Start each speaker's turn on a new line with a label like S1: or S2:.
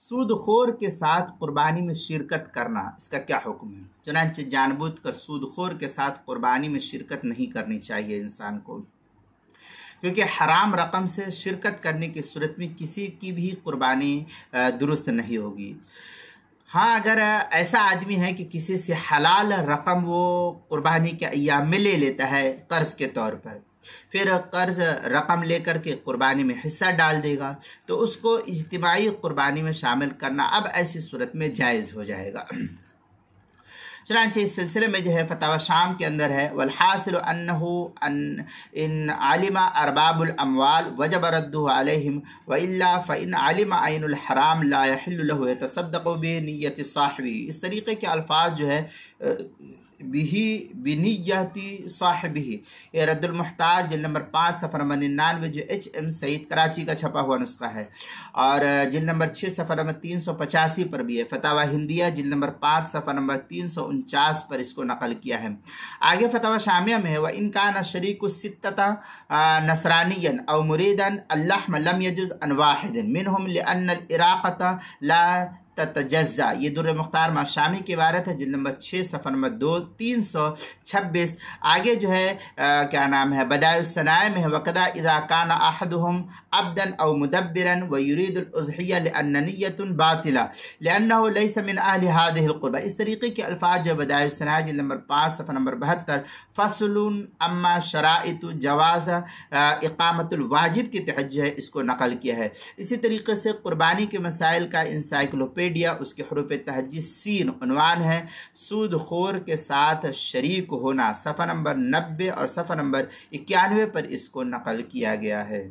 S1: سود خور کے ساتھ قربانی میں شرکت کرنا، اس کا کیا حکم ہے؟ چنانچہ جان بوجھ کر سود خور کے ساتھ قربانی میں شرکت نہیں کرنی چاہیے انسان کو، کیونکہ حرام رقم سے شرکت کرنے کی صورت میں کسی کی بھی قربانی درست نہیں ہوگی۔ ہاں، اگر ایسا آدمی ہے کہ کسی سے حلال رقم وہ قربانی کے ایام میں لے لیتا ہے قرض کے طور پر، پھر قرض رقم لے کر کے قربانی میں حصہ ڈال دے گا، تو اس کو اجتماعی قربانی میں شامل کرنا اب ایسی صورت میں جائز ہو جائے گا۔ چنانچہ اس سلسلے میں جو ہے فتاوی شام کے اندر ہے، والحاصل انه ان علم ارباب الاموال وجب رده عليهم والا فان علم عین الحرام لا يحل له يتصدق بنیت صاحبه۔ اس طریقے کے الفاظ جو ہے بنیتی صاحبہ، یہ رد المحتاج جلد نمبر 5 صفحہ نمبر 99 جو HM سعید کراچی کا چھپا ہوا نسخہ ہے، اور جلد نمبر 6 صفحہ نمبر 385 پر بھی ہے۔ فتاوی ہندیہ جلد نمبر 5 صفحہ نمبر 349 پر اس کو نقل کیا ہے۔ آگے فتاوی شامیہ میں ہے، وَإِنْ كَانَ الشَّرِيكُ السِّتَّةَ نَصْرَانِيًّا أَوْ مُرِيدًا اللَّحْمَ لَمْ يَجُزْ عَنْ وَاحِدٍ مِنْهُمْ لِأَنَّ الْإِرَاقَةَ لَا تتجزا۔ یہ در مختار ماں شامی کی عبارت ہے، جلد نمبر 6 صفحہ نمبر 326۔ آگے جو ہے کیا نام ہے، بدائع الصنائع میں ہے، وَقَدَا إِذَا كَانَ أَحَدُهُمْ عَبْدًا أَوْ مُدَبِّرًا وَيُرِيدُ الْأُضْحِيَّةَ لِأَنَّ نِيَّةٌ بَاطِلَةٌ لِأَنَّهُ لَيْسَ مِنْ أَهْلِ هَذِهِ الْقُرْبَةِ۔ اس طریقے کے الفاظ جو بدائع الصنائع جلد نمبر 5 صفحہ نمبر 72 فصل اما شرائط جواز اقامت الواجب کے تحت جو ہے اس کو نقل کیا ہے۔ اسی طریقے سے قربانی کے مسائل کا انسائکلوپیڈیا، اس کے حروف تہجی سین عنوان ہے، سود خور کے ساتھ شریک ہونا، صفحہ نمبر 90 اور صفحہ نمبر 91 پر اس کو نقل کیا گیا ہے۔